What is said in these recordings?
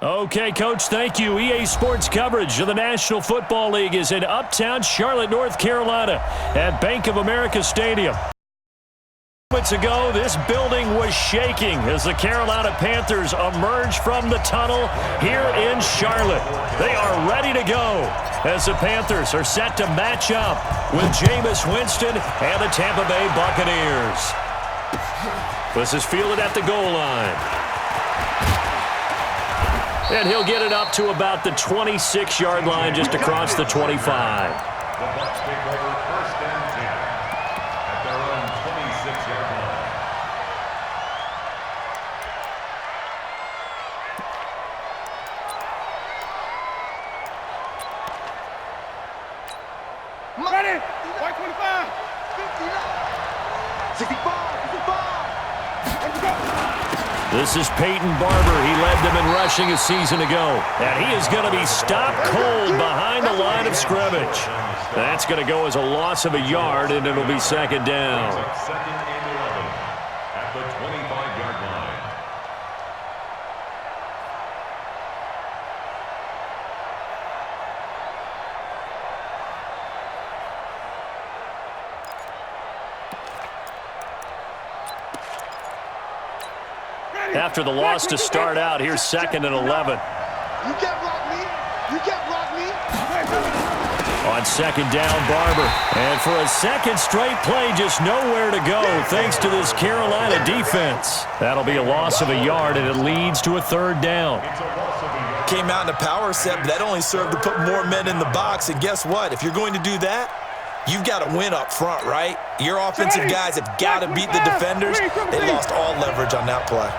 Okay, Coach, thank you. EA Sports coverage of the National Football League is in uptown Charlotte, North Carolina at Bank of America Stadium. Moments ago, this building was shaking as the Carolina Panthers emerge from the tunnel here in Charlotte. They are ready to go as the Panthers are set to match up with Jameis Winston and the Tampa Bay Buccaneers. This is fielded at the goal line. And he'll get it up to about the 26-yard line just across the 25. The Bucs take over first and 10 at their own 26-yard line. Ready? 125, 59, 65, 55. Let's go. This is Peyton Barber. He led them in rushing a season ago. And he is going to be stopped cold behind the line of scrimmage. That's going to go as a loss of a yard, and it'll be second down. Second and 11 at the 25-yard line. After the loss to start out, here's second and 11. You can't block me. You can't block me. On second down, Barber. And for a second straight play, just nowhere to go thanks to this Carolina defense. That'll be a loss of a yard, and it leads to a third down. Came out in a power set, but that only served to put more men in the box. And guess what? If you're going to do that, you've got to win up front, right? Your offensive guys have got to beat the defenders. They lost all leverage on that play.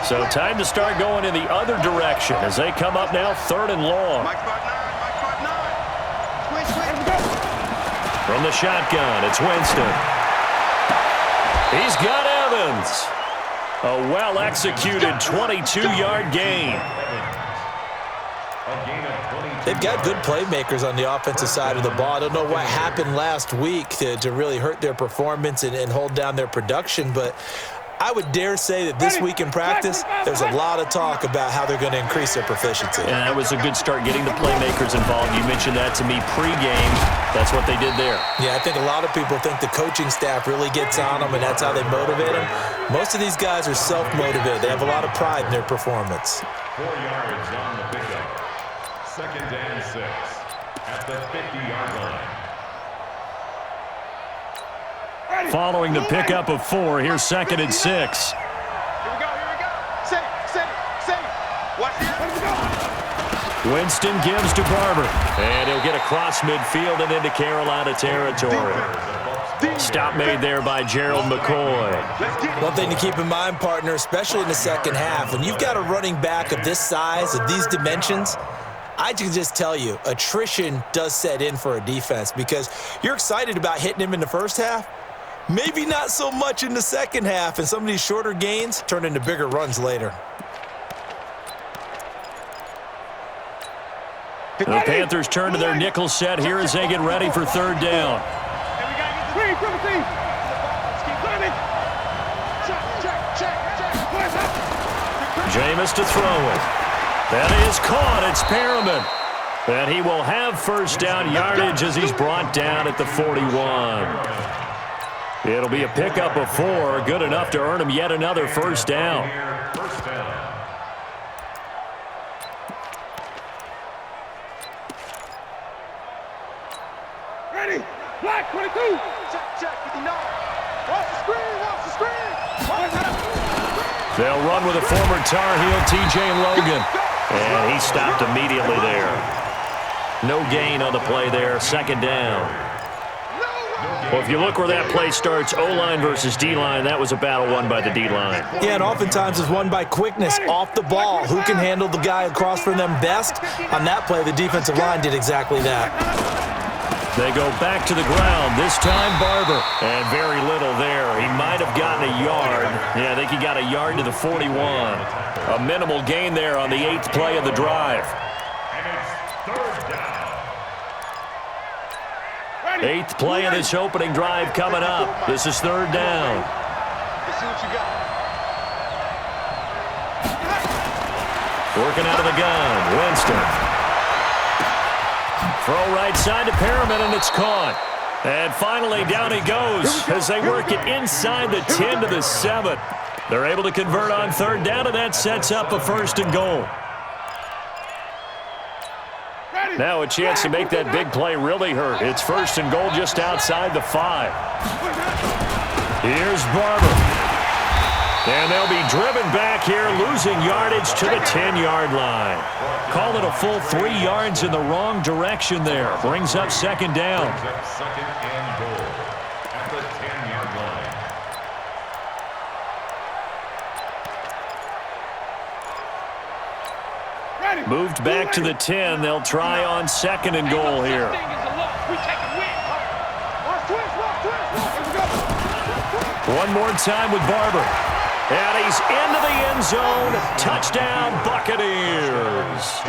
So time to start going in the other direction as they come up now third and long. From the shotgun, it's Winston. He's got Evans. A well-executed 22-yard gain. They've got good playmakers on the offensive side of the ball. I don't know what happened last week to really hurt their performance and hold down their production, but I would dare say that this week in practice, there's a lot of talk about how they're going to increase their proficiency. And that was a good start getting the playmakers involved. You mentioned that to me pregame. That's what they did there. Yeah, I think a lot of people think the coaching staff really gets on them, and that's how they motivate them. Most of these guys are self-motivated. They have a lot of pride in their performance. 4 yards on the pickup. Second and 6 at the 50-yard line. Following the pickup of 4, here's second and 6. Here we go. Say. Watch this. Winston gives to Barber. And he'll get across midfield and into Carolina territory. Stop made there by Gerald McCoy. One thing to keep in mind, partner, especially in the second half, when you've got a running back of this size, of these dimensions, I can just tell you, attrition does set in for a defense because you're excited about hitting him in the first half. Maybe not so much in the second half, and some of these shorter gains turn into bigger runs later. The Panthers turn to their nickel set here as they get ready for third down. Jameis to throw it. That is caught. It's Perriman. And he will have first down yardage as he's brought down at the 41. It'll be a pickup of 4, good enough to earn him yet another first down. Ready? Black 22. Check. 59. Watch the screen. They'll run with a former Tar Heel, T.J. Logan. And he stopped immediately there. No gain on the play there, second down. Well, if you look where that play starts, O-line versus D-line, that was a battle won by the D-line. Yeah, and oftentimes it's won by quickness off the ball. Who can handle the guy across from them best? On that play, the defensive line did exactly that. They go back to the ground, this time Barber. And very little there. He might have gotten a yard. Yeah, I think he got a yard to the 41. A minimal gain there on the 8th play of the drive. And it's third down. 8th play of this opening drive coming up. This is third down. Let's see what you got. Working out of the gun, Winston. Throw right side to Perriman, and it's caught. And finally, down he goes as they work it inside the 10 to the 7. They're able to convert on third down, and that sets up a 1st and goal. Now a chance to make that big play really hurt. It's 1st and goal just outside the 5. Here's Barber. And they'll be driven back here, losing yardage to the 10-yard line. Call it a full 3 yards in the wrong direction there. Brings up 2nd down. Brings up 2nd and goal at the 10-yard line. Moved back to the 10. They'll try on 2nd and goal here. One more time with Barber. And he's into the end zone. Touchdown, Buccaneers.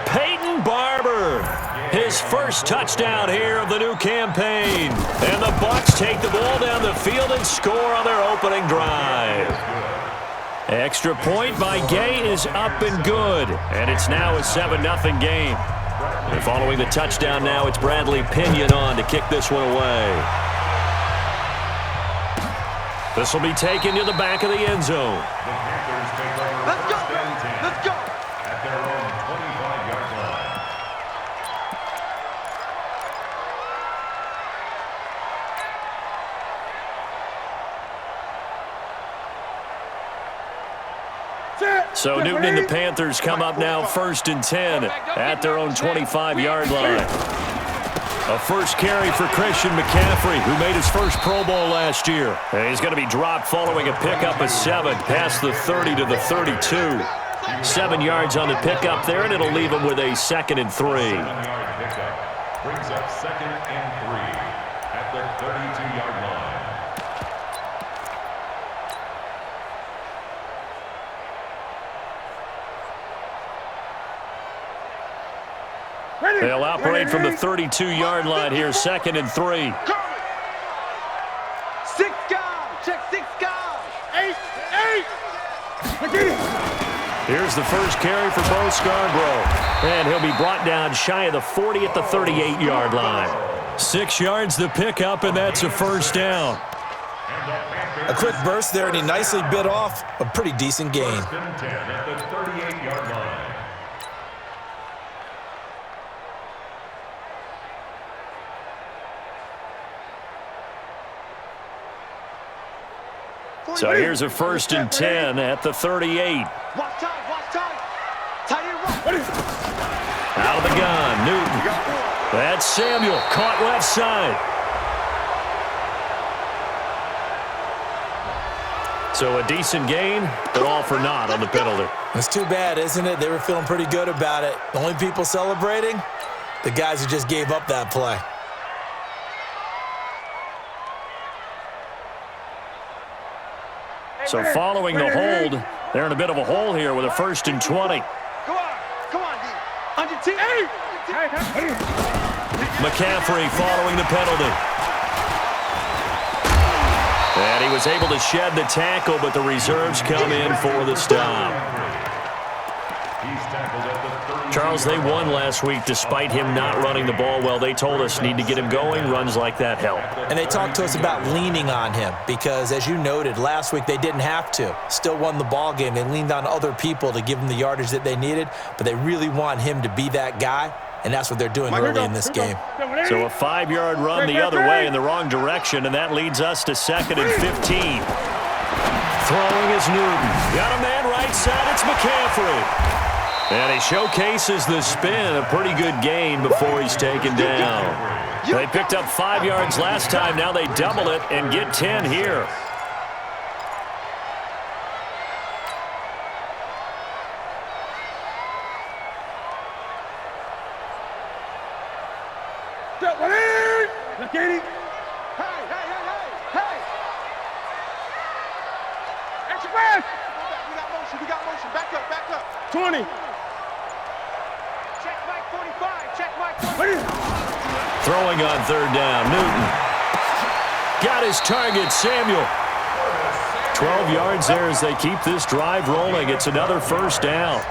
Peyton Barber, his first touchdown here of the new campaign. And the Bucs take the ball down the field and score on their opening drive. Extra point by Gay is up and good. And it's now a 7-0 game. And following the touchdown now, it's Bradley Pinion on to kick this one away. This will be taken to the back of the end zone. The Panthers take over Let's go. 1st and 10 Let's go. at their own 25-yard line. So Newton and the Panthers come up now 1st and 10 at their own 25-yard line. A first carry for Christian McCaffrey, who made his first Pro Bowl last year. And he's going to be dropped following a pickup of 7 past the 30 to the 32. 7 yards on the pickup there, and it'll leave him with a 2nd and 3. 7-yard pickup brings up 2nd and 3 at the 32-yard line. They'll operate from the 32-yard line here, 2nd and 3. 6 guys. Check 6 guys. 8. Here's the first carry for Bo Scarborough. And he'll be brought down shy of the 40 at the 38-yard line. 6 yards the pickup, and that's a 1st down. A quick burst there, and he nicely bit off a pretty decent gain. 1st and 10 at the 38-yard line. So here's a 1st and 10 at the 38. Watch time. Tight end run. Out of the gun, Newton. That's Samuel, caught left side. So a decent gain, but all for naught on the penalty. It's too bad, isn't it? They were feeling pretty good about it. The only people celebrating, the guys who just gave up that play. So following the hold, they're in a bit of a hole here with a 1st and 20. Come on, D. Under team. McCaffrey following the penalty. And he was able to shed the tackle, but the reserves come in for the stop. He's tackled at the 30. Charles, they won last week despite him not running the ball well. They told us need to get him going. Runs like that help. And they talked to us about leaning on him because, as you noted, last week they didn't have to. Still won the ball game. They leaned on other people to give them the yardage that they needed, but they really want him to be that guy, and that's what they're doing early in this game. So a 5-yard run the other way in the wrong direction, and that leads us to 2nd and 15. Throwing is Newton. Got a man right side. It's McCaffrey. And he showcases the spin. A pretty good gain before he's taken down. They picked up 5 yards last time. Now they double it and get 10 here. Hey. Extra pass. We got motion. Back up. 20. Check Mike 45. Throwing on 3rd down. Newton. Got his target, Samuel. 12 yards there as they keep this drive rolling. It's another 1st down.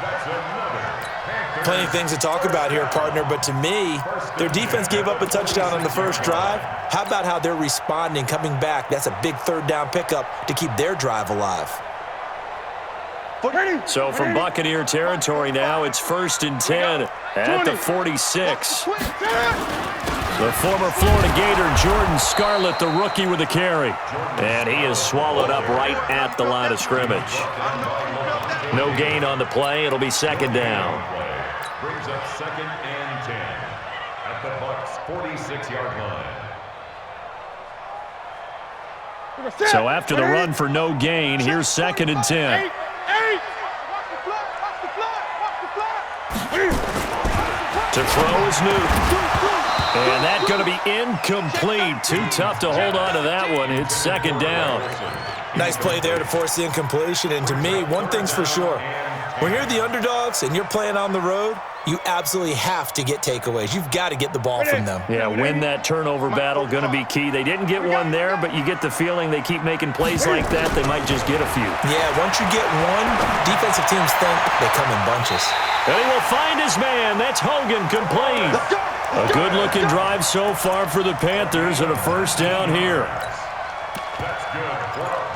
That's another Panthers. Plenty of things to talk about here, partner, but to me, their defense gave up a touchdown on the first drive. How about how they're responding, coming back? That's a big third down pickup to keep their drive alive. So from Buccaneer territory now, it's 1st and 10 at the 46. The former Florida Gator, Jordan Scarlett, the rookie with the carry. And he is swallowed up right at the line of scrimmage. No gain on the play. It'll be 2nd down. Brings up 2nd and 10 at the Bucs' 46-yard line. So after the run for no gain, here's 2nd and 10. To throw is Newton. And that's going to be incomplete. Too tough to hold on to that one. It's 2nd down. Nice play there to force the incompletion. And to me, one thing's for sure. When you're the underdogs and you're playing on the road, you absolutely have to get takeaways. You've got to get the ball from them. Yeah, win that turnover battle, going to be key. They didn't get one there, but you get the feeling they keep making plays like that, they might just get a few. Yeah, once you get one, defensive teams think they come in bunches. And he will find his man. That's Hogan, complete. A good-looking drive so far for the Panthers and a 1st down here.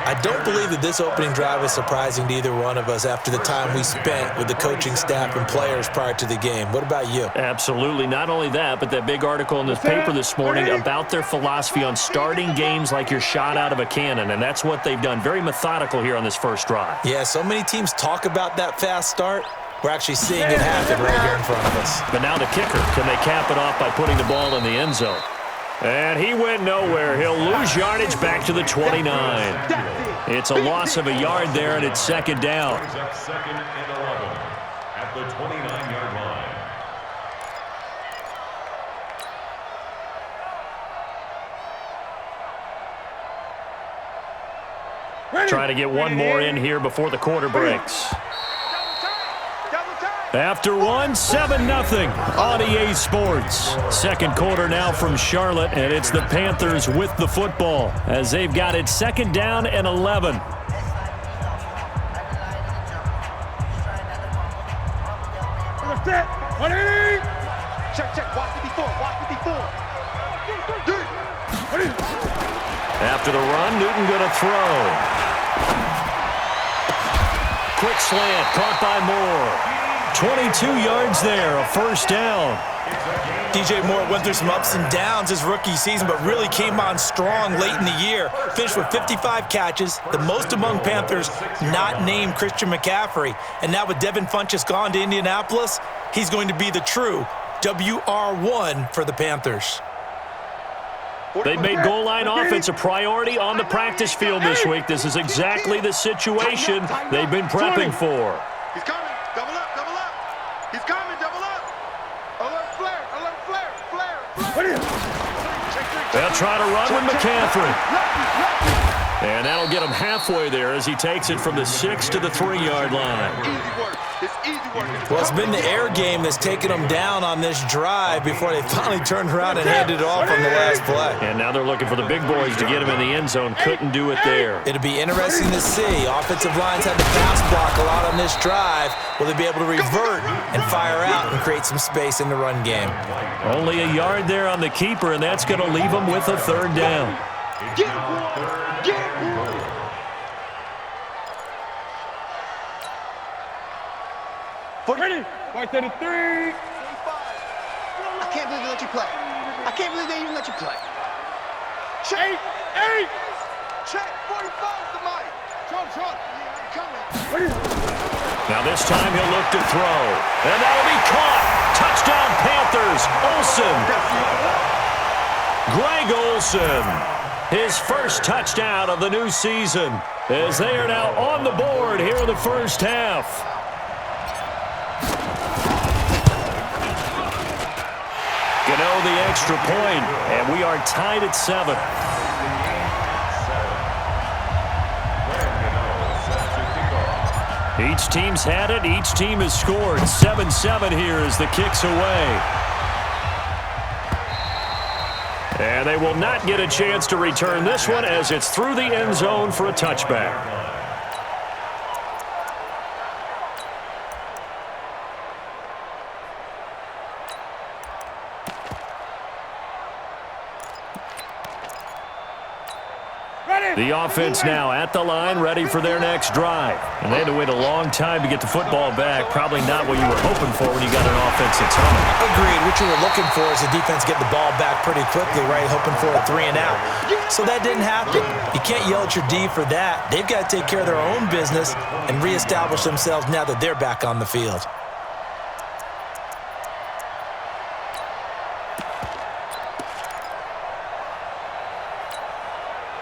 I don't believe that this opening drive is surprising to either one of us after the time we spent with the coaching staff and players prior to the game. What about you? Absolutely. Not only that, but that big article in this paper this morning about their philosophy on starting games like you're shot out of a cannon, and that's what they've done. Very methodical here on this first drive. Yeah, so many teams talk about that fast start. We're actually seeing it happen right here in front of us. But now the kicker. Can they cap it off by putting the ball in the end zone? And he went nowhere. He'll lose yardage back to the 29. It's a loss of a yard there, and it's 2nd down. Brings up 2nd and 11 at the 29-yard line. Trying to get one more in here before the quarter breaks. After one, 7-0 on EA Sports. 2nd quarter now from Charlotte, and it's the Panthers with the football as they've got it 2nd down and 11. After the run, Newton going to throw. Quick slant, caught by Moore. 22 yards there, a 1st down. DJ Moore went through some ups and downs his rookie season, but really came on strong late in the year. Finished with 55 catches, the most among Panthers not named Christian McCaffrey. And now with Devin Funchess gone to Indianapolis, he's going to be the true WR1 for the Panthers. They've made goal line offense a priority on the practice field this week. This is exactly the situation they've been prepping for. He's coming. Double up. He's coming. Double up. Alert flare. They'll try to run with McCaffrey. And that'll get him halfway there as he takes it from the 6 to the 3-yard line. Well, it's been the air game that's taken them down on this drive before they finally turned around and handed it off on the last play. And now they're looking for the big boys to get him in the end zone. Couldn't do it there. It'll be interesting to see. Offensive lines had to pass block a lot on this drive. Will they be able to revert and fire out and create some space in the run game? Only a yard there on the keeper, and that's going to leave them with a 3rd down. Ready? Right to the 3. I can't believe they let you play. I can't believe they even let you play. Check. 8. Check. 45 the mic. Trump. Yeah, I'm coming. Now this time he'll look to throw. And that'll be caught. Touchdown Panthers. Olsen. Greg Olsen. His first touchdown of the new season as they are now on the board here in the first half. Gano the extra point, and we are tied at 7. Each team's had it. Each team has scored. 7-7 here as the kick's away. And they will not get a chance to return this one as it's through the end zone for a touchback. The offense now at the line, ready for their next drive. And they had to wait a long time to get the football back. Probably not what you were hoping for when you got an offense that's humming. Agreed. What you were looking for is the defense get the ball back pretty quickly, right? Hoping for a 3 and out. So that didn't happen. You can't yell at your D for that. They've got to take care of their own business and reestablish themselves now that they're back on the field.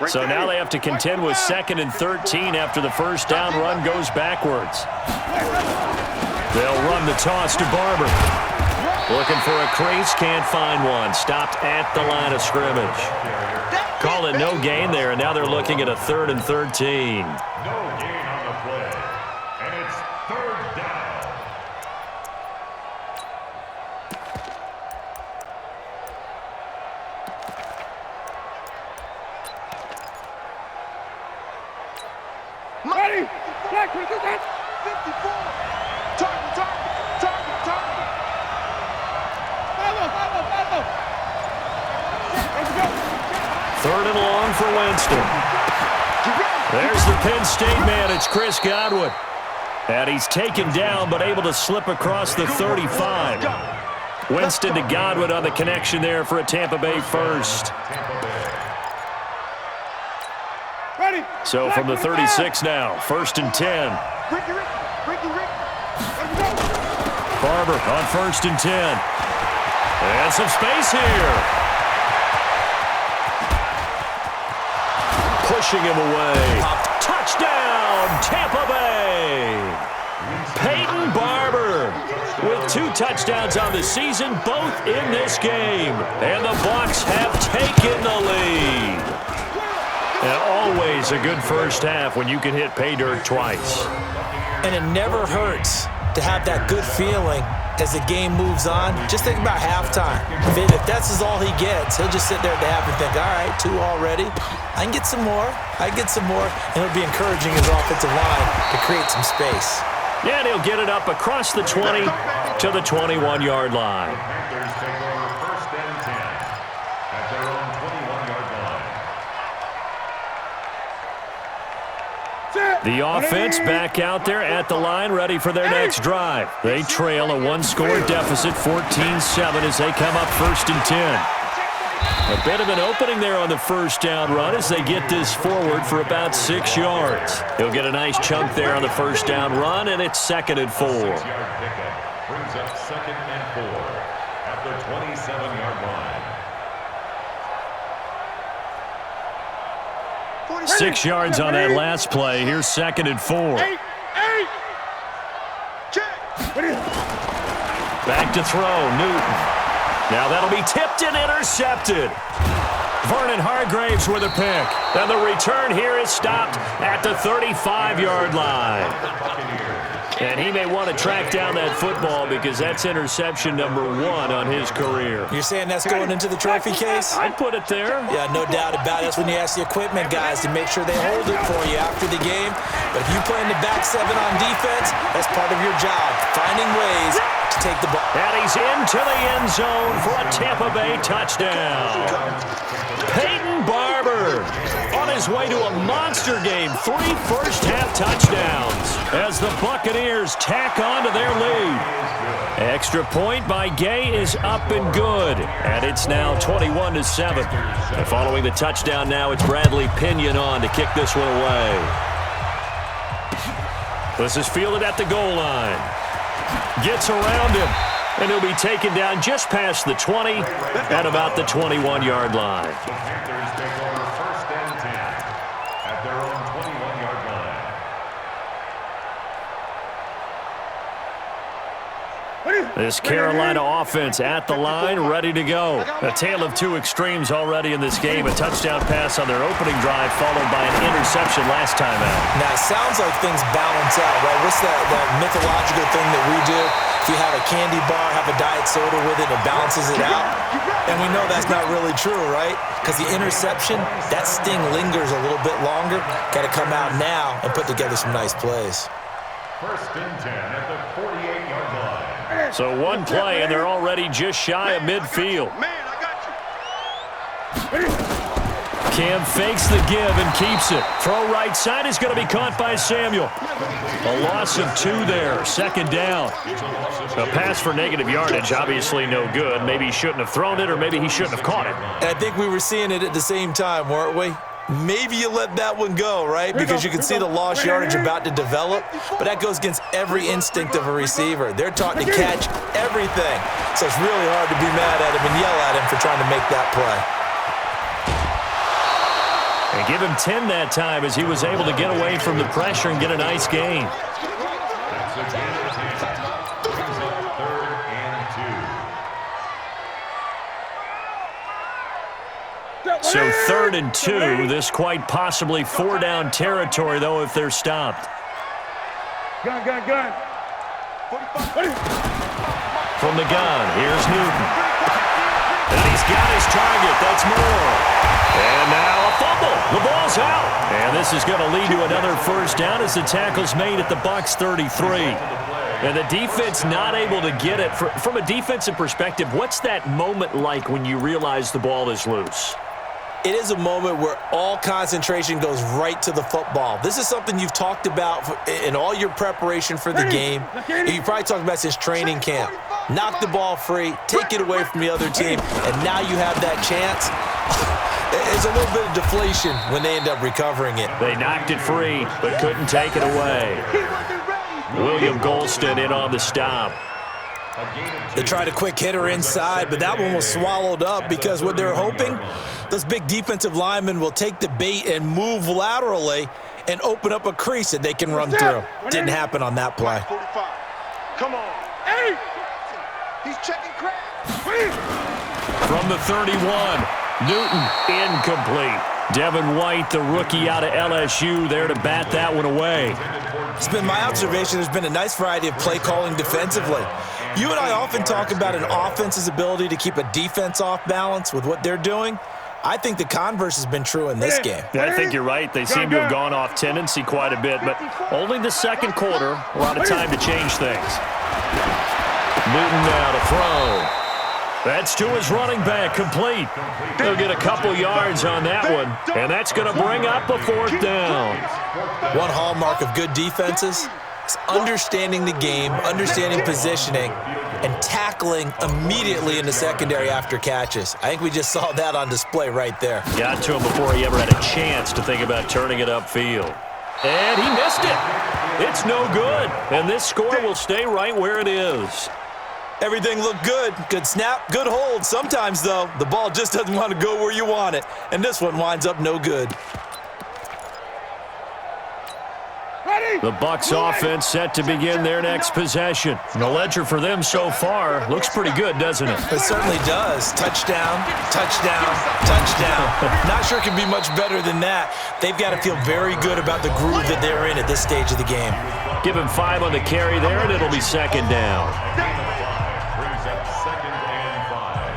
So now they have to contend with 2nd and 13 after the first down run goes backwards. They'll run the toss to Barber. Looking for a crease, can't find one. Stopped at the line of scrimmage. Call it no gain there, and now they're looking at a 3rd and 13. No gain on the play. And it's 3rd down. Ready? Black, 54. Target. Let's go. 3rd and long for Winston. There's the Penn State man. It's Chris Godwin. And he's taken down but able to slip across the 35. Winston to Godwin on the connection there for a Tampa Bay first. Ready? So from the 36 now, 1st and 10. Ricky. Let's go. Barber on 1st and 10. And some space here. Pushing him away. Touchdown, Tampa Bay. Peyton Barber with 2 touchdowns on the season, both in this game. And the Bucs have taken the lead. And always a good first half when you can hit pay dirt twice. And it never hurts to have that good feeling as the game moves on. Just think about halftime. If that's all he gets, he'll just sit there at the half and think, all right, 2 already. I can get some more. And it'll be encouraging his offensive line to create some space. Yeah, and he'll get it up across the 20 to the 21-yard line. Panthers take over 1st and 10 at their own 21-yard line. The offense back out there at the line, ready for their next drive. They trail a 1-score deficit, 14-7, as they come up 1st and 10. A bit of an opening there on the first down run as they get this forward for about 6 yards. He'll get a nice chunk there on the first down run, and it's 2nd and 4. 6-yard pickup brings up 2nd and 4 at the 27-yard line. 6 yards on that last play. Here's 2nd and 4. Back to throw, Newton. Now that'll be tipped and intercepted. Vernon Hargraves with a pick. And the return here is stopped at the 35-yard line. And he may want to track down that football because that's interception number 1 on his career. You're saying that's going into the trophy case? I'd put it there. Yeah, no doubt about it. That's when you ask the equipment guys to make sure they hold it for you after the game. But if you play in the back 7 on defense, that's part of your job, finding ways to take the ball. And he's into the end zone for a Tampa Bay touchdown. Peyton Barber on his way to a monster game. 3 first-half touchdowns as the Buccaneers tack on to their lead. Extra point by Gay is up and good. And it's now 21-7. And following the touchdown now, it's Bradley Pinion on to kick this one away. This is fielded at the goal line. Gets around him. And he'll be taken down just past the 20 at about the 21-yard line. The Panthers take over 1st and 10 at their own 21-yard line. This Carolina offense at the line, ready to go. A tale of 2 extremes already in this game. A touchdown pass on their opening drive, followed by an interception last time out. Now, it sounds like things balance out, right? What's that mythological thing that we do? If you have a candy bar, have a diet soda with it, it balances it out. And we know that's not really true, right? Because the interception, that sting lingers a little bit longer. Got to come out now and put together some nice plays. 1st and 10 at the 48-yard line. So 1 play, and they're already just shy of midfield. Man, I got you. Cam fakes the give and keeps it. Throw right side is going to be caught by Samuel. A loss of 2 there. Second down. A pass for negative yardage, obviously no good. Maybe he shouldn't have thrown it, or maybe he shouldn't have caught it. And I think we were seeing it at the same time, weren't we? Maybe you let that one go, right? Because you can see the lost yardage about to develop, but that goes against every instinct of a receiver. They're taught to catch everything. So it's really hard to be mad at him and yell at him for trying to make that play. And give him 10 that time as he was able to get away from the pressure and get a nice gain. That's a gain of 10. Brings up 3rd and 2. So 3rd and 2. This quite possibly 4-down territory, though, if they're stopped. Gun. From the gun, here's Newton. And he's got his target. That's Moore. And now a fumble. The ball's out. And this is going to lead to another first down as the tackle's made at the Bucs 33. And the defense not able to get it. From a defensive perspective, what's that moment like when you realize the ball is loose? It is a moment where all concentration goes right to the football. This is something you've talked about in all your preparation for the game. You probably talked about since training camp. Knock the ball free, take it away from the other team, and now you have that chance. There's a little bit of deflation when they end up recovering it. They knocked it free, but couldn't take it away. William Golston in on the stop. They tried a quick hitter inside, but that one was swallowed up because what they're hoping, those big defensive linemen will take the bait and move laterally and open up a crease that they can run through. Didn't happen on that play. 45. Come on. Hey! He's checking crap. From the 31, Newton incomplete. Devin White, the rookie out of LSU, there to bat that one away. It's been my observation there's been a nice variety of play calling defensively. You and I often talk about an offense's ability to keep a defense off balance with what they're doing. I think the converse has been true in this game. Yeah, I think you're right. They seem to have gone off tendency quite a bit, but only the second quarter, a lot of time to change things. Newton now to throw. That's to his running back, complete. He'll get a couple yards on that one, and that's going to bring up a 4th down. One hallmark of good defenses is understanding the game, understanding positioning, and tackling immediately in the secondary after catches. I think we just saw that on display right there. Got to him before he ever had a chance to think about turning it upfield. And he missed it. It's no good, and this score will stay right where it is. Everything looked good. Good snap, good hold. Sometimes, though, the ball just doesn't want to go where you want it. And this one winds up no good. The Bucs offense set to begin their next possession. The ledger for them so far looks pretty good, doesn't it? It certainly does. Touchdown, touchdown, touchdown. Not sure it can be much better than that. They've got to feel very good about the groove that they're in at this stage of the game. Give him 5 on the carry there, and it'll be second down. Brings up 2nd and 5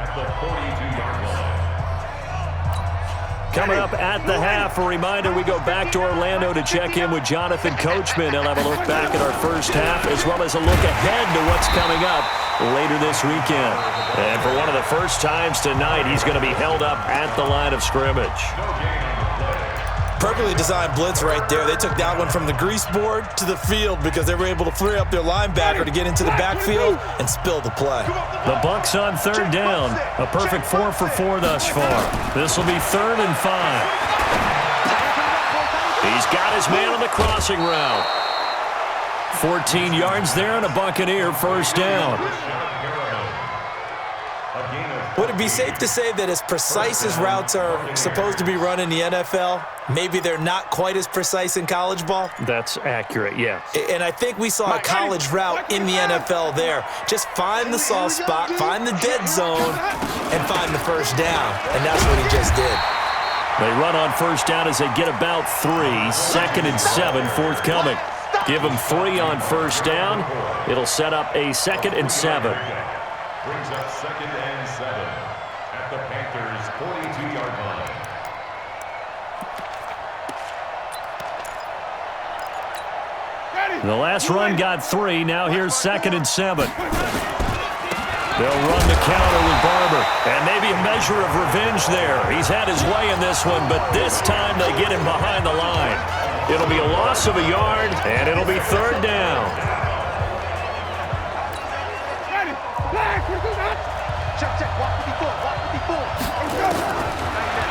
at the 42-yard line. Coming up at the half, a reminder, we go back to Orlando to check in with Jonathan Coachman. He'll have a look back at our first half as well as a look ahead to what's coming up later this weekend. And for one of the first times tonight, he's going to be held up at the line of scrimmage. Perfectly designed blitz right there. They took that one from the grease board to the field because they were able to free up their linebacker to get into the backfield and spill the play. The Bucs on 3rd down. A perfect 4 for 4 thus far. This will be 3rd and 5. He's got his man on the crossing route. 14 yards there and a Buccaneer first down. Would it be safe to say that as precise as routes are supposed to be run in the NFL, maybe they're not quite as precise in college ball? That's accurate, yes. And I think we saw a college route in the NFL there. Just find the soft spot, find the dead zone, and find the first down. And that's what he just did. They run on first down as they get about 3. 2nd and 7 forthcoming. Give them 3 on first down. It'll set up a 2nd and 7. Brings up 2nd and 7 at the Panthers' 42-yard line. The last run got 3. Now here's 2nd and 7. They'll run the counter with Barber. And maybe a measure of revenge there. He's had his way in this one, but this time they get him behind the line. It'll be a loss of a yard, and it'll be third down.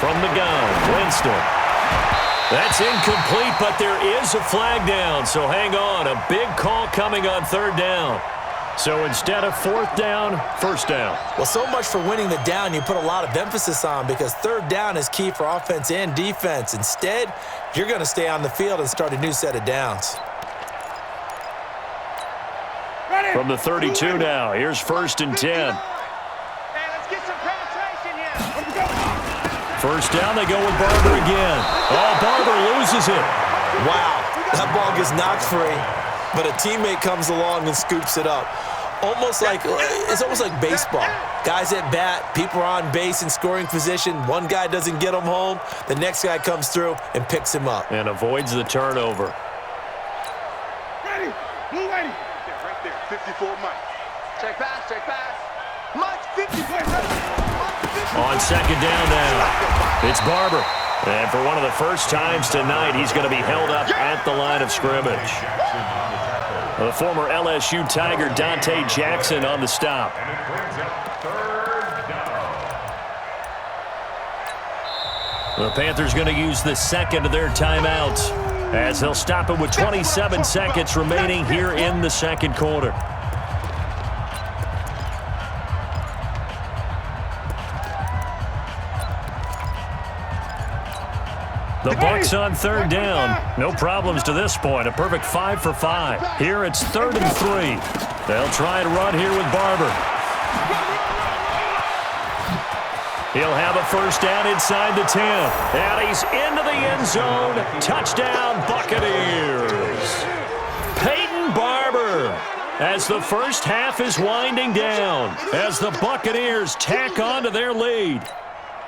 From the gun, Winston. That's incomplete, but there is a flag down, so hang on. A big call coming on third down. So instead of fourth down, first down. Well, so much for winning the down you put a lot of emphasis on, because third down is key for offense and defense. Instead, you're going to stay on the field and start a new set of downs. From the 32 now, here's 1st and 10. Hey, let's get some penetration here. First down, they go with Barber again. Oh, Barber loses it. Wow, that ball gets knocked free, but a teammate comes along and scoops it up. It's almost like baseball. Guys at bat, people are on base in scoring position. One guy doesn't get him home. The next guy comes through and picks him up. And avoids the turnover. Ready, blue ready. Yeah, right there, 54 Mike. Check pass, check pass. Mike, 54. On second down now, it's Barber. And for one of the first times tonight, he's going to be held up at the line of scrimmage. The former LSU Tiger, Dante Jackson, on the stop. And it brings up third down. The Panthers going to use the second of their timeouts, as they'll stop it with 27 seconds remaining here in the second quarter. The Bucs on third down. No problems to this point. A perfect 5 for 5. Here it's 3rd and 3. They'll try and run here with Barber. He'll have a first down inside the 10. And he's into the end zone. Touchdown, Buccaneers. Peyton Barber, as the first half is winding down, as the Buccaneers tack on to their lead.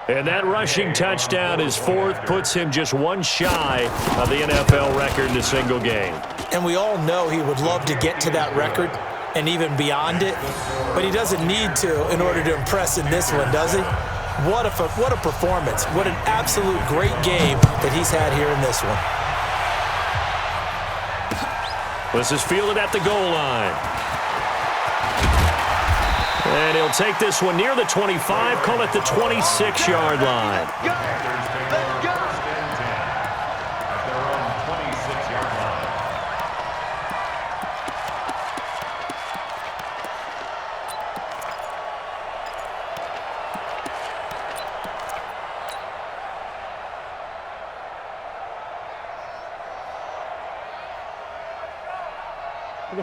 And that rushing touchdown, his 4th, puts him just one shy of the NFL record in a single game. And we all know he would love to get to that record and even beyond it, but he doesn't need to in order to impress in this one, does he? What a performance. What an absolute great game that he's had here in this one. This is fielded at the goal line. And he'll take this one near the 25, call it the 26-yard line. Panthers take over 1st and 10 at their own 26-yard line.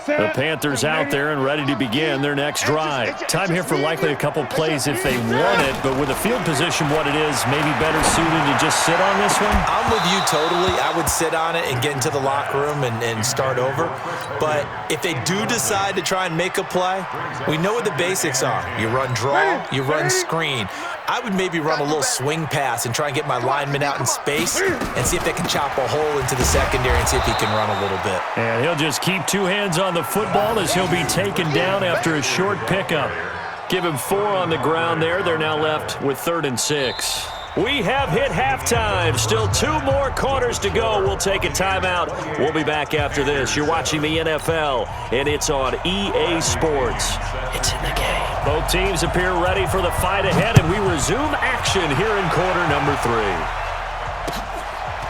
The Panthers out there and ready to begin their next drive. Time here for likely a couple plays if they want it, but with the field position what it is, maybe better suited to just sit on this one? I'm with you totally. I would sit on it and get into the locker room and start over. But if they do decide to try and make a play, we know what the basics are. You run draw, you run screen. I would maybe run a little swing pass and try and get my lineman out in space and see if they can chop a hole into the secondary and see if he can run a little bit. And he'll just keep 2 hands on the football as he'll be taken down after a short pickup. Give him 4 on the ground there. They're now left with 3rd and 6. We have hit halftime. Still 2 more quarters to go. We'll take a timeout. We'll be back after this. You're watching the NFL, and it's on EA Sports. It's in the game. Both teams appear ready for the fight ahead, and we resume action here in quarter number 3.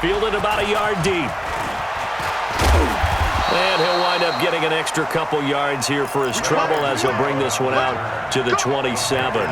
Fielded about a yard deep. And he'll wind up getting an extra couple yards here for his trouble as he'll bring this one out to the 27.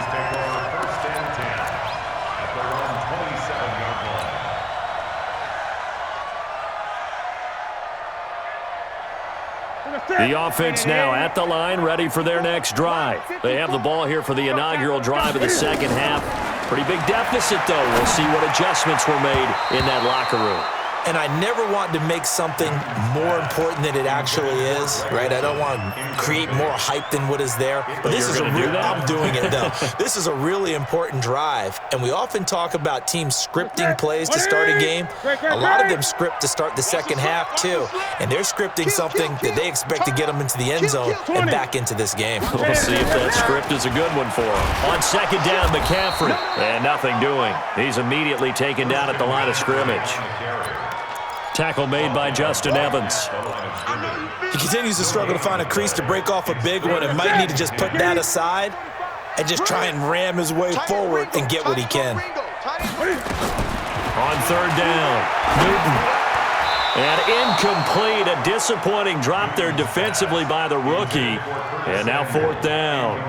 The offense now at the line, ready for their next drive. They have the ball here for the inaugural drive of the second half. Pretty big deficit, though. We'll see what adjustments were made in that locker room. And I never want to make something more important than it actually is, right? I don't want to create more hype than what is there. But this is I'm doing it, though. This is a really important drive. And we often talk about teams scripting plays to start a game. A lot of them script to start the second half, too. And they're scripting something that they expect to get them into the end zone and back into this game. We'll see if that script is a good one for him. On second down, McCaffrey. And nothing doing. He's immediately taken down at the line of scrimmage. Tackle made by Justin Evans. He continues to struggle to find a crease to break off a big one and might need to just put that aside and just try and ram his way forward and get what he can. On third down, Newton. And incomplete, a disappointing drop there defensively by the rookie. And now fourth down.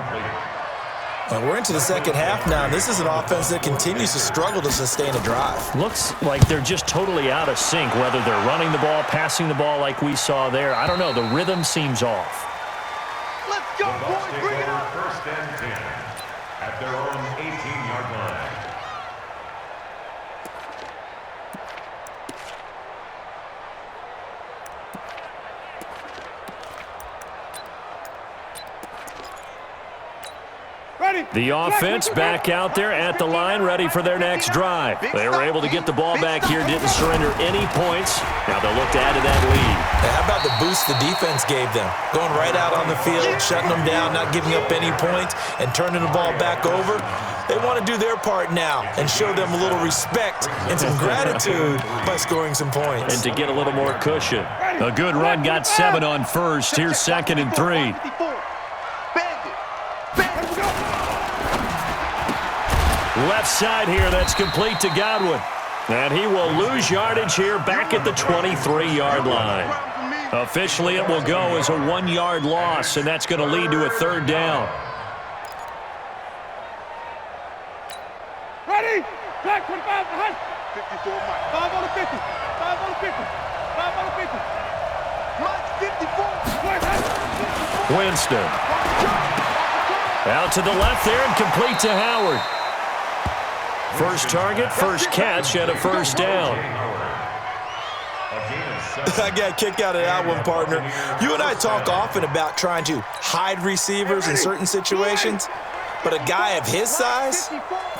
And we're into the second half now, and this is an offense that continues to struggle to sustain a drive. Looks like they're just totally out of sync, whether they're running the ball, passing the ball like we saw there. I don't know. The rhythm seems off. Let's go, boys. Bring it up. First and 10 at their own 18-yard line. The offense back out there at the line, ready for their next drive. They were able to get the ball back here, didn't surrender any points. Now they'll look to add to that lead. How about the boost the defense gave them? Going right out on the field, shutting them down, not giving up any points, and turning the ball back over. They want to do their part now and show them a little respect and some gratitude by scoring some points. And to get a little more cushion. A good run, got 7 on first. Here's second and 3. Left side here, that's complete to Godwin. And he will lose yardage here back at the 23-yard line. Officially, it will go as a 1-yard loss, and that's going to lead to a third down. Ready? Black 25 behind. 54 Mike. 5 on the 50. 5 on the 50. 5 on the 50. Mike 54. Winston. Out to the left there and complete to Howard. First target, first catch, and a first down. I got a kick out of that one, partner. You and I talk often about trying to hide receivers in certain situations, but a guy of his size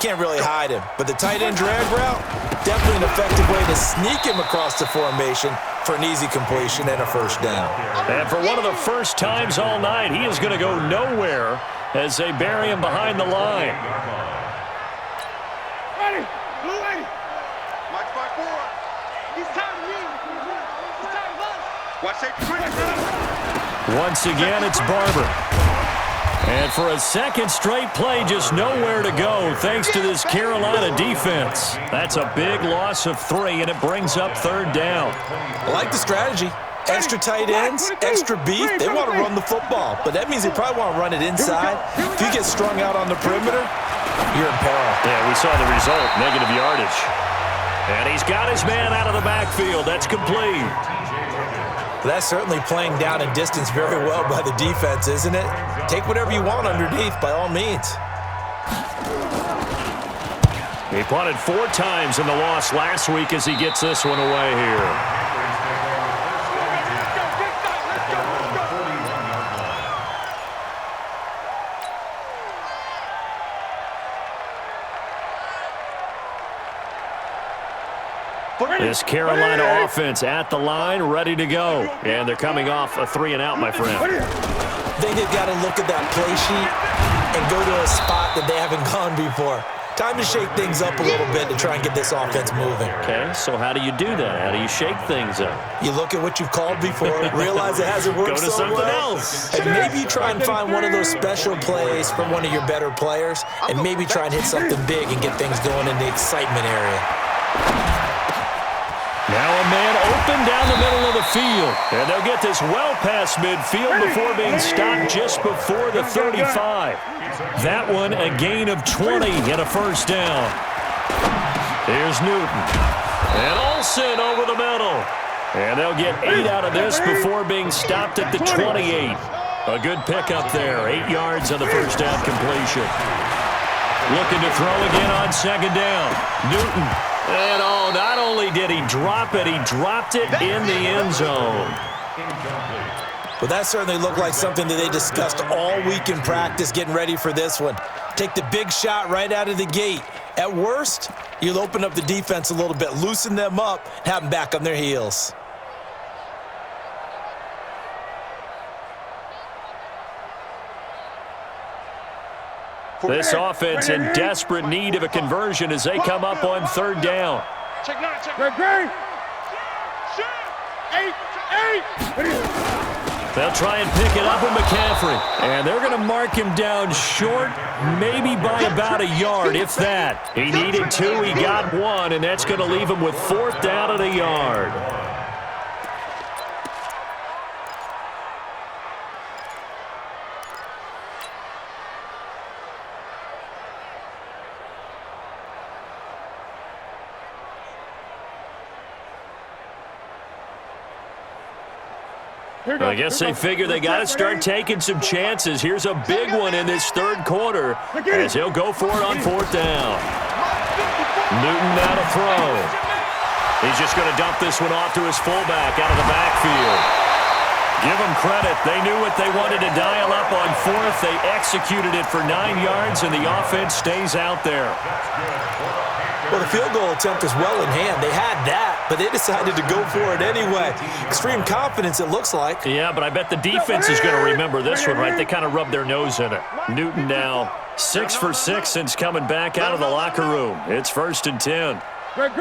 can't really hide him. But the tight end drag route, definitely an effective way to sneak him across the formation for an easy completion and a first down. And for one of the first times all night, he is going to go nowhere as they bury him behind the line. Ready? Blue lady. Mike 5-4. He's tired of me. He's tired of us. Watch safety. Once again, it's Barber. And for a second straight play, just nowhere to go thanks to this Carolina defense. That's a big loss of 3, and it brings up third down. I like the strategy. Extra tight ends, extra beef. They want to run the football, but that means they probably want to run it inside. If you get strung out on the perimeter, you're in peril. Yeah, we saw the result, negative yardage. And he's got his man out of the backfield. That's complete. That's certainly playing down in distance very well by the defense, isn't it? Take whatever you want underneath, by all means. He punted 4 times in the loss last week as he gets this one away here. This Carolina offense at the line, ready to go. And they're coming off a 3-and-out, my friend. They've got to look at that play sheet and go to a spot that they haven't gone before. Time to shake things up a little bit to try and get this offense moving. Okay, so how do you do that? How do you shake things up? You look at what you've called before, realize it hasn't worked Go to so something well, else. and maybe you try and find one of those special plays from one of your better players, and maybe try and hit something big and get things going in the excitement area. Now a man open down the middle of the field. And they'll get this well past midfield before being stopped just before the 35. That one a gain of 20 and a first down. Here's Newton. And Olsen over the middle. And they'll get 8 out of this before being stopped at the 28. A good pickup there. 8 yards on the first down completion. Looking to throw again on second down. Newton. And oh, not only did he drop it, he dropped it in the end zone. Well, that certainly looked like something that they discussed all week in practice getting ready for this one. Take the big shot right out of the gate. At worst, you'll open up the defense a little bit, loosen them up, have them back on their heels. This offense in desperate need of a conversion as they come up on third down. Check 9, check. Green. 8. They'll try and pick it up with McCaffrey. And they're going to mark him down short, maybe by about a yard, if that. He needed 2, he got 1, and that's going to leave him with 4th down and a yard. I guess they figure they got to start taking some chances. Here's a big one in this third quarter as he'll go for it on 4th down. Newton now to throw. He's just going to dump this one off to his fullback out of the backfield. Give them credit. They knew what they wanted to dial up on 4th. They executed it for 9 yards, and the offense stays out there. Well, the field goal attempt was well in hand. They had that, but they decided to go for it anyway. Extreme confidence, it looks like. Yeah, but I bet the defense is going to remember this one, right? They kind of rubbed their nose in it. Newton now 6 for 6 since coming back out of the locker room. It's 1st and 10. From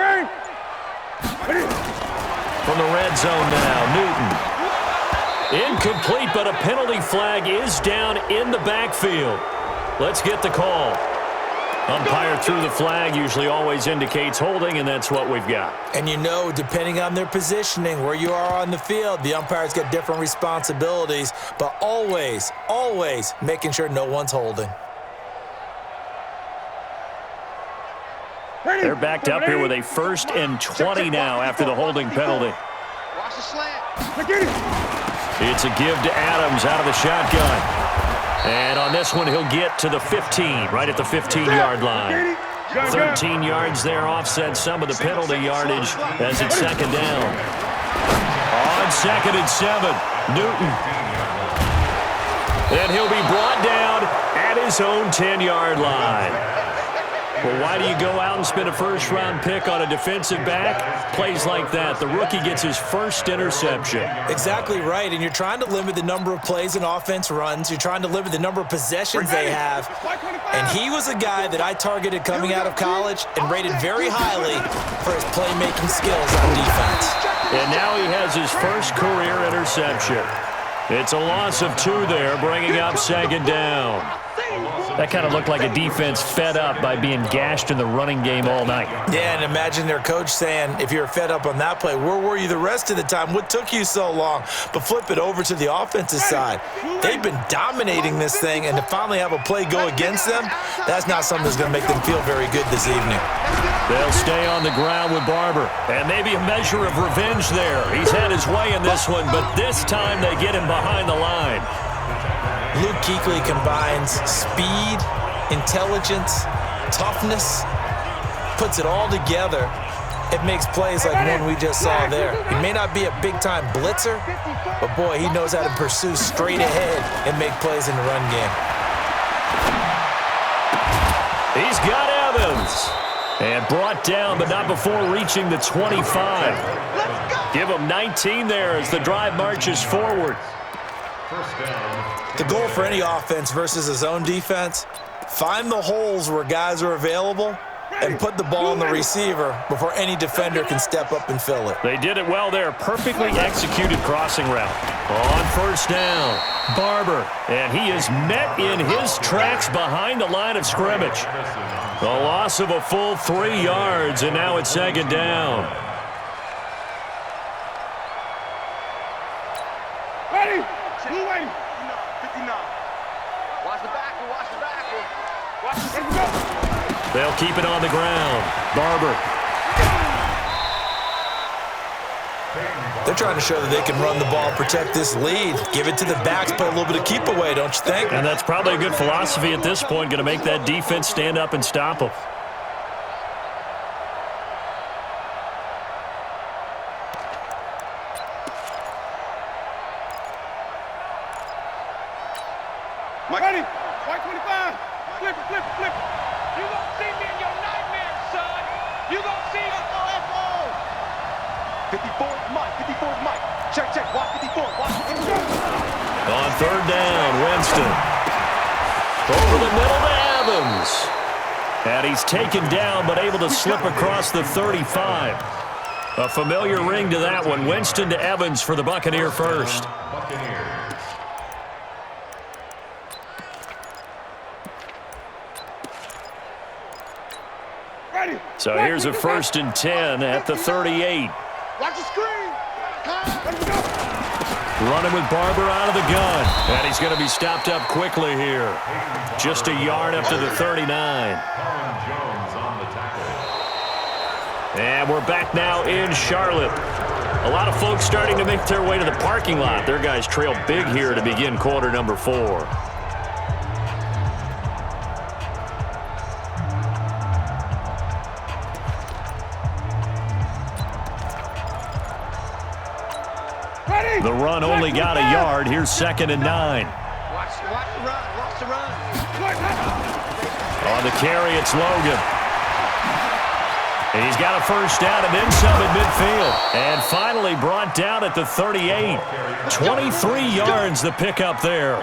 the red zone now, Newton. Incomplete, but a penalty flag is down in the backfield. Let's get the call. Umpire threw the flag, usually always indicates holding, and that's what we've got. And you know, depending on their positioning, where you are on the field, the umpires get different responsibilities, but always, always making sure no one's holding. They're backed up here with a 1st and 20 now after the holding penalty. Watch the slant. It's a give to Adams out of the shotgun. And on this one, he'll get to the 15, right at the 15-yard line. 13 yards there, offset some of the penalty yardage as it's 2nd down. On 2nd and 7, Newton. And he'll be brought down at his own 10-yard line. Well, why do you go out and spend a 1st-round pick on a defensive back? Plays like that. The rookie gets his 1st interception. Exactly right, and you're trying to limit the number of plays an offense runs. You're trying to limit the number of possessions they have. And he was a guy that I targeted coming out of college and rated very highly for his playmaking skills on defense. And now he has his 1st career interception. It's a loss of 2 there, bringing up 2nd down. That kind of looked like a defense fed up by being gashed in the running game all night. Yeah, and imagine their coach saying, if you're fed up on that play, where were you the rest of the time? What took you so long? But flip it over to the offensive side. They've been dominating this thing, and to finally have a play go against them, that's not something that's going to make them feel very good this evening. They'll stay on the ground with Barber. And maybe a measure of revenge there. He's had his way in this one, but this time they get him behind the line. Luke Kuechly combines speed, intelligence, toughness, puts it all together. It makes plays like one we just saw there. He may not be a big-time blitzer, but boy, he knows how to pursue straight ahead and make plays in the run game. He's got Evans. And brought down, but not before reaching the 25. Give him 19 there as the drive marches forward. The goal for any offense versus his own defense, find the holes where guys are available and put the ball on the receiver before any defender can step up and fill it. They did it well there. Perfectly executed crossing route. On 1st down, Barber. And he is met in his tracks behind the line of scrimmage. A loss of a full 3 yards, and now it's 2nd down. Ready? Blue waiting. 59. Watch the back. Watch the back. Watch it. Let's go. They'll keep it on the ground. Barber. They're trying to show that they can run the ball, protect this lead, give it to the backs, play a little bit of keep away, don't you think? And that's probably a good philosophy at this point, going to make that defense stand up and stop them. Ready? White 25. Flip it, flip it, flip it. You gonna see me in your nightmares, son. You gonna see me. F-O. 54 Mike. 54 Mike. Check, check. Watch 54. Watch 54. On third down, Winston. Over the middle to Evans. And he's taken down, but able to slip across the 35. A familiar ring to that one. Winston to Evans for the Buccaneer first. Ready? So here's a 1st and 10 at the 38. Watch the screen. Let's go. Running with Barber out of the gun. And he's going to be stopped up quickly here. Just a yard up to the 39. And we're back now in Charlotte. A lot of folks starting to make their way to the parking lot. Their guys trail big here to begin quarter number 4. Ready? The run only got a yard. Here's 2nd and 9. Watch the run. Watch the run. On the carry, it's Logan. And he's got a 1st down and then some at midfield. And finally brought down at the 38. 23 yards the pickup there.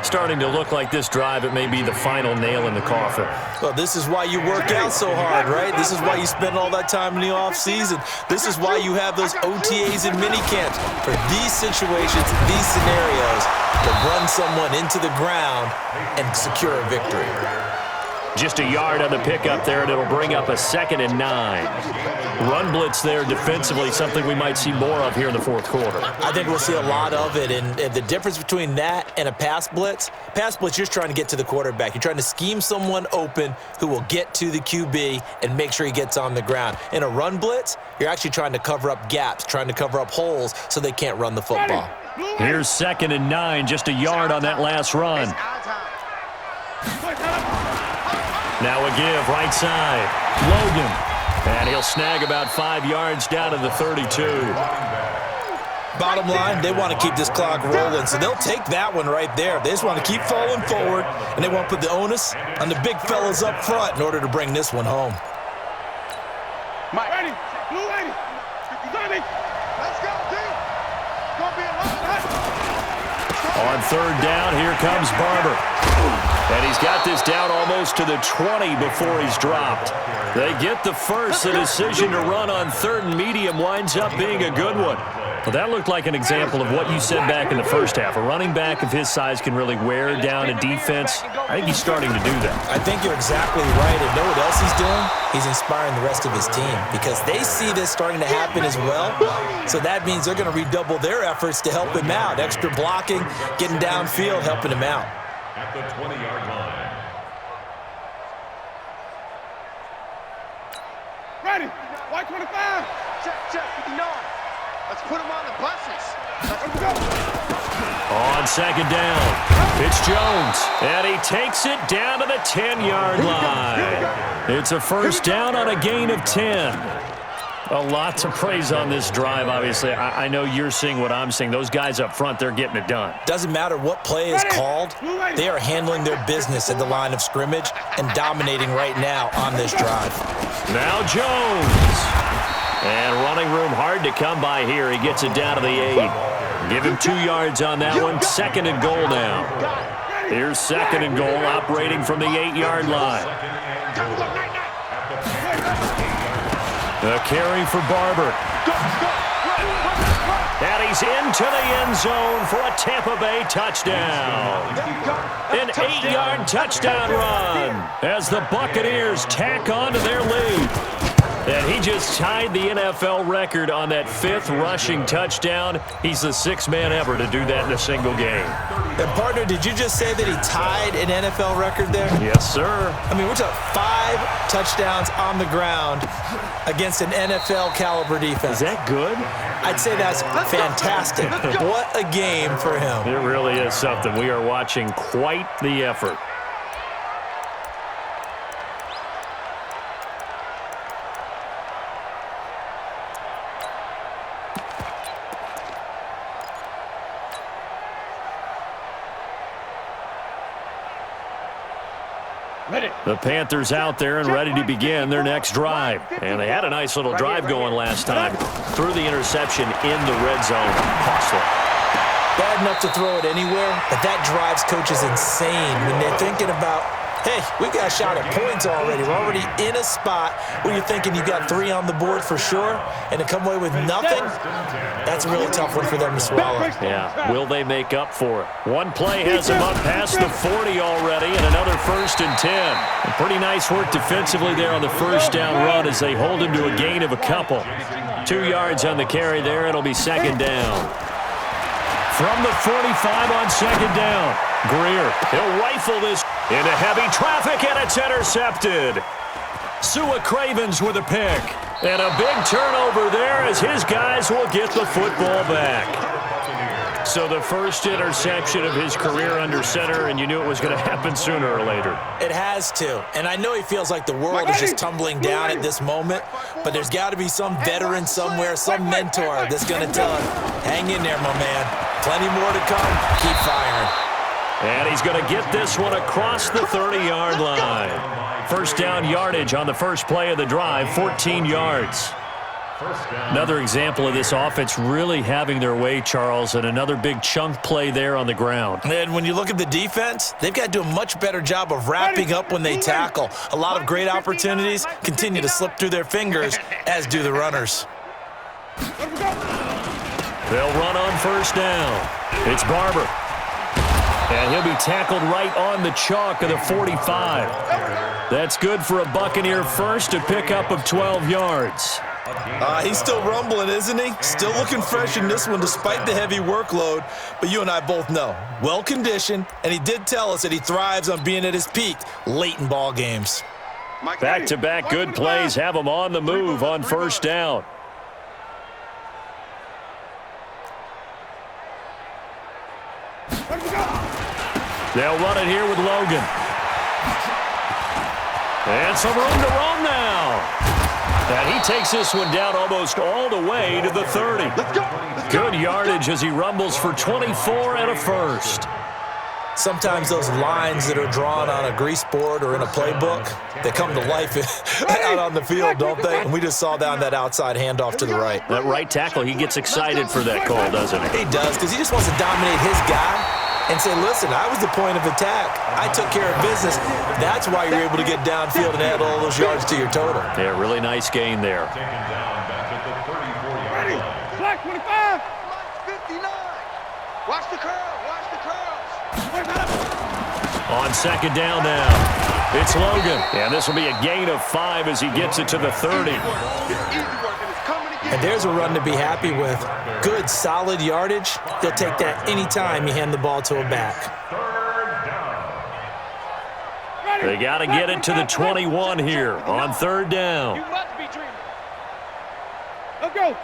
Starting to look like this drive, it may be the final nail in the coffin. Well, this is why you work out so hard, right? This is why you spend all that time in the offseason. This is why you have those OTAs and minicamps for these situations, these scenarios, to run someone into the ground and secure a victory. Just a yard on the pickup there, and it'll bring up a 2nd and 9. Run blitz there defensively, something we might see more of here in the 4th quarter. I think we'll see a lot of it, and the difference between that and a pass blitz, you're just trying to get to the quarterback. You're trying to scheme someone open who will get to the QB and make sure he gets on the ground. In a run blitz, you're actually trying to cover up gaps, trying to cover up holes so they can't run the football. Here's 2nd and 9, just a yard on that last run. Now a give, right side. Logan. And he'll snag about 5 yards down to the 32. Bottom line, they want to keep this clock rolling, so they'll take that one right there. They just want to keep falling forward, and they want to put the onus on the big fellas up front in order to bring this one home. Mike. Ready? Blue 80. 30. Let's go, D. Gonna be a lot. On third down, here comes Barber. And he's got this down almost to the 20 before he's dropped. They get the first. The decision to run on 3rd and medium winds up being a good one. Well, that looked like an example of what you said back in the first half. A running back of his size can really wear down a defense. I think he's starting to do that. I think you're exactly right. And know what else he's doing? He's inspiring the rest of his team because they see this starting to happen as well. So that means they're going to redouble their efforts to help him out. Extra blocking, getting downfield, helping him out. At the 20-yard line. Ready? White 25. Check, check. 59. Let's put him on the buses. Let's go. On 2nd down, it's Jones. And he takes it down to the 10-yard line. It's a 1st down on a gain of 10. A lot to praise on this drive, obviously. I know you're seeing what I'm seeing. Those guys up front, they're getting it done. Doesn't matter what play is called. They are handling their business at the line of scrimmage and dominating right now on this drive. Now Jones. And running room hard to come by here. He gets it down to the 8. Give him 2 yards on that one. 2nd and goal now. Here's 2nd and goal operating from the 8-yard line. The carry for Barber. And he's into the end zone for a Tampa Bay touchdown. An 8-yard touchdown run as the Buccaneers tack on to their lead. And he just tied the NFL record on that 5th rushing touchdown. He's the 6th man ever to do that in a single game. And partner, did you just say that he tied an NFL record there? Yes, sir. I mean, we're talking 5 touchdowns on the ground against an NFL caliber defense. Is that good? I'd say that's fantastic. What a game for him. It really is something. We are watching quite the effort. The Panthers out there and ready to begin their next drive. And they had a nice little drive going last time. Threw the interception in the red zone. Costly. Bad enough to throw it anywhere, but that drives coaches insane when they're thinking about, hey, we've got a shot at points already. We're already in a spot where you're thinking you got 3 on the board for sure, and to come away with nothing, that's a really tough one for them to swallow. Yeah, will they make up for it? One play has them up past the 40 already, and another 1st and 10. And pretty nice work defensively there on the first down run as they hold him to a gain of a couple. 2 yards on the carry there. It'll be 2nd down. From the 45 on 2nd down, Greer, he'll rifle this into heavy traffic, and it's intercepted. Sua Cravens with a pick. And a big turnover there as his guys will get the football back. So the first interception of his career under center, and you knew it was going to happen sooner or later. It has to. And I know he feels like the world is just tumbling down at this moment, but there's got to be some veteran somewhere, some mentor that's going to tell him, hang in there, my man. Plenty more to come. Keep firing. And he's going to get this one across the 30-yard line. First down yardage on the first play of the drive, 14 yards. Another example of this offense really having their way, Charles, and another big chunk play there on the ground. And when you look at the defense, they've got to do a much better job of wrapping up when they tackle. A lot of great opportunities continue to slip through their fingers, as do the runners. They'll run on first down. It's Barber. And he'll be tackled right on the chalk of the 45. That's good for a Buccaneer first, a pickup of 12 yards. He's still rumbling, isn't he? Still looking fresh in this one despite the heavy workload. But you and I both know, well-conditioned, and he did tell us that he thrives on being at his peak late in ball games. Back-to-back good plays have him on the move on first down. They'll run it here with Logan. And some room to roam now. And he takes this one down almost all the way to the 30. Good yardage as he rumbles for 24 and a first. Sometimes those lines that are drawn on a grease board or in a playbook, they come to life out on the field, don't they? And we just saw down that outside handoff to the right. That right tackle, he gets excited for that call, doesn't he? He does, because he just wants to dominate his guy and say, listen, I was the point of attack. I took care of business. That's why you're able to get downfield and add all those yards to your total. Yeah, really nice gain there. Black 25. 59. Watch the curl. Watch the curls. On second down now, it's Logan. And this will be a gain of 5 as he gets it to the 30. And there's a run to be happy with. Good, solid yardage. They'll take that anytime you hand the ball to a back. They got to get it to the 21 here on third down. You must be dreaming. Let's go.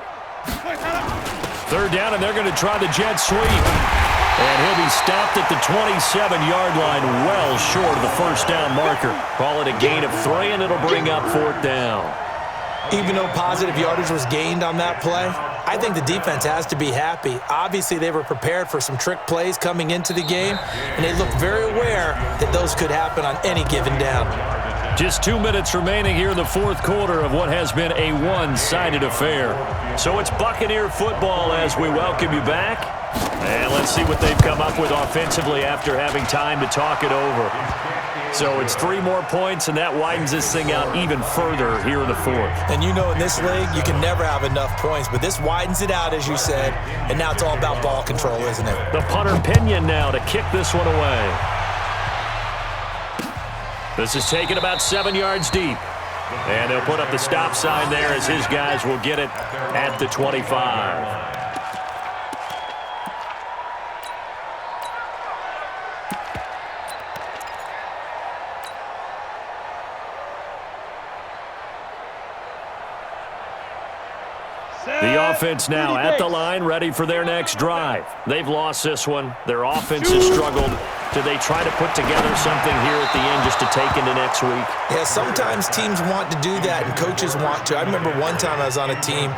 Third down, and they're going to try the jet sweep. And he'll be stopped at the 27-yard line, well short of the first down marker. Call it a gain of 3, and it'll bring up fourth down. Even though positive yardage was gained on that play, I think the defense has to be happy. Obviously, they were prepared for some trick plays coming into the game, and they looked very aware that those could happen on any given down. Just 2 minutes remaining here in the fourth quarter of what has been a one-sided affair. So it's Buccaneer football as we welcome you back. And let's see what they've come up with offensively after having time to talk it over. So it's 3 more points, and that widens this thing out even further here in the fourth. And you know in this league, you can never have enough points, but this widens it out, as you said, and now it's all about ball control, isn't it? The punter Pinion now to kick this one away. This is taken about 7 yards deep. And they'll put up the stop sign there as his guys will get it at the 25. The offense now at the line, ready for their next drive. They've lost this one. Their offense has struggled. Do they try to put together something here at the end just to take into next week? Yeah, sometimes teams want to do that and coaches want to. I remember one time I was on a team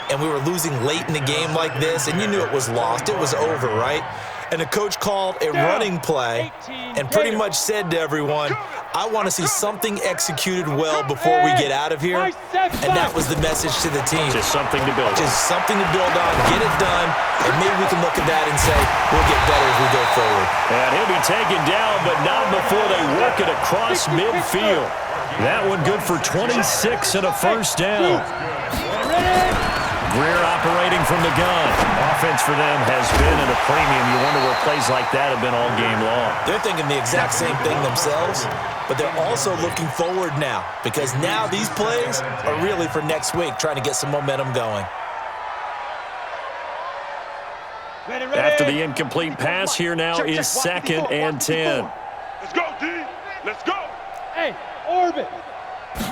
and we were losing late in the game like this, and you knew it was lost. It was over, right? And the coach called a running play and pretty much said to everyone, I want to see something executed well before we get out of here, and that was the message to the team. Just something to build on. Just something to build on, get it done, and maybe we can look at that and say, we'll get better as we go forward. And he'll be taken down, but not before they work it across midfield. That one good for 26 and a first down. Greer operating from the gun. Offense for them has been at a premium. You wonder where plays like that have been all game long. They're thinking the exact same thing themselves, but they're also looking forward now because now these plays are really for next week, trying to get some momentum going. After the incomplete pass, here now is 2nd and 10. Let's go, D. Let's go. Hey, orbit.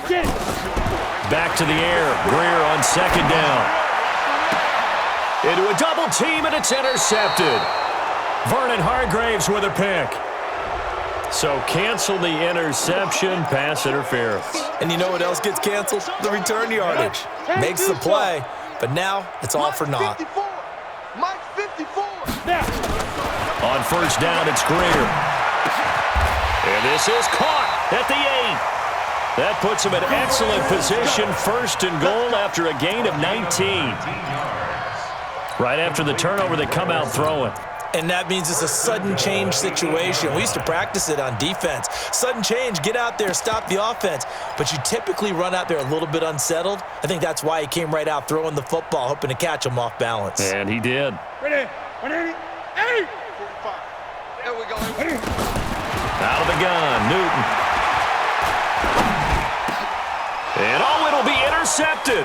Get it. Back to the air. Greer on 2nd down. Into a double team, and it's intercepted. Vernon Hargraves with a pick. So cancel the interception, pass interference. And you know what else gets canceled? The return yardage. Makes the play, but now it's all for naught. Mike 54. On first down, it's Greer. And this is caught at the 8. That puts him in excellent position, 1st and goal after a gain of 19. Right after the turnover, they come out throwing. And that means it's a sudden change situation. We used to practice it on defense. Sudden change, get out there, stop the offense. But you typically run out there a little bit unsettled. I think that's why he came right out throwing the football, hoping to catch him off balance. And he did. Ready. 45. There we go. Out of the gun, Newton. And it'll be intercepted.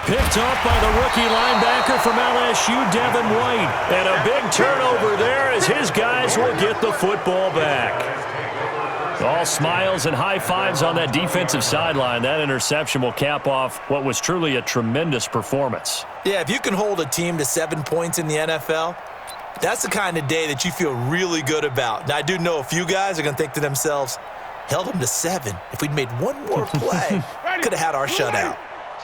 Picked off by the rookie linebacker from LSU, Devin White. And a big turnover there as his guys will get the football back. All smiles and high fives on that defensive sideline. That interception will cap off what was truly a tremendous performance. Yeah, if you can hold a team to 7 points in the NFL, that's the kind of day that you feel really good about. Now, I do know a few guys are going to think to themselves, held them to 7. If we'd made one more play, could have had our shutout.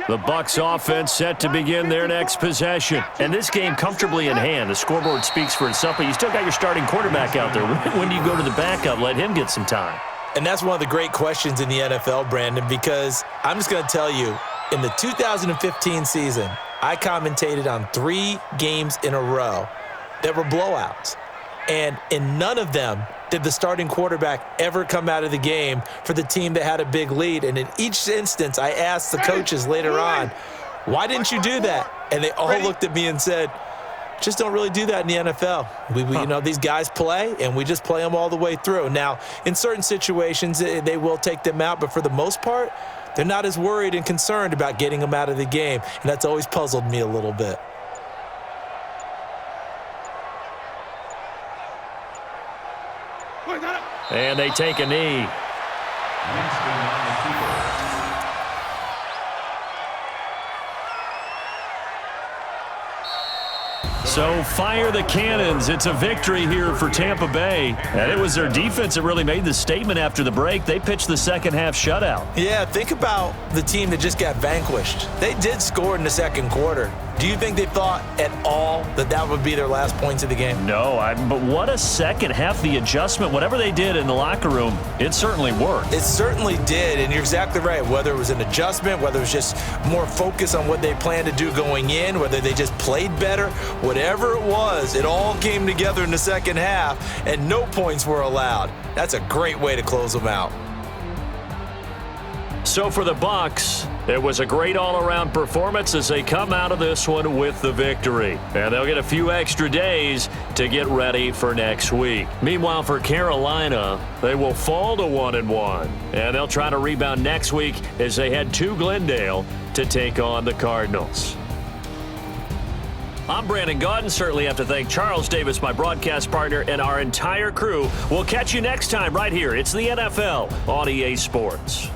The Bucs offense set to begin their next possession. And this game comfortably in hand. The scoreboard speaks for itself, but you still got your starting quarterback out there. When do you go to the backup? Let him get some time. And that's one of the great questions in the NFL, Brandon, because I'm just going to tell you, in the 2015 season, I commentated on 3 games in a row that were blowouts. And in none of them did the starting quarterback ever come out of the game for the team that had a big lead. And in each instance, I asked the coaches later on, why didn't you do that? And they all looked at me and said, just don't really do that in the NFL. You know, these guys play, and we just play them all the way through. Now, in certain situations, they will take them out, but for the most part, they're not as worried and concerned about getting them out of the game. And that's always puzzled me a little bit. And they take a knee. So fire the cannons. It's a victory here for Tampa Bay. And it was their defense that really made the statement after the break. They pitched the second half shutout. Yeah, think about the team that just got vanquished. They did score in the second quarter. Do you think they thought at all that that would be their last points of the game? No, but what a second half. The adjustment, whatever they did in the locker room, it certainly worked. It certainly did, and you're exactly right. Whether it was an adjustment, whether it was just more focus on what they planned to do going in, whether they just played better, whatever it was, it all came together in the second half, and no points were allowed. That's a great way to close them out. So for the Bucs, it was a great all-around performance as they come out of this one with the victory. And they'll get a few extra days to get ready for next week. Meanwhile, for Carolina, they will fall to 1-1. And they'll try to rebound next week as they head to Glendale to take on the Cardinals. I'm Brandon Gaudin. Certainly have to thank Charles Davis, my broadcast partner, and our entire crew. We'll catch you next time right here. It's the NFL on EA Sports.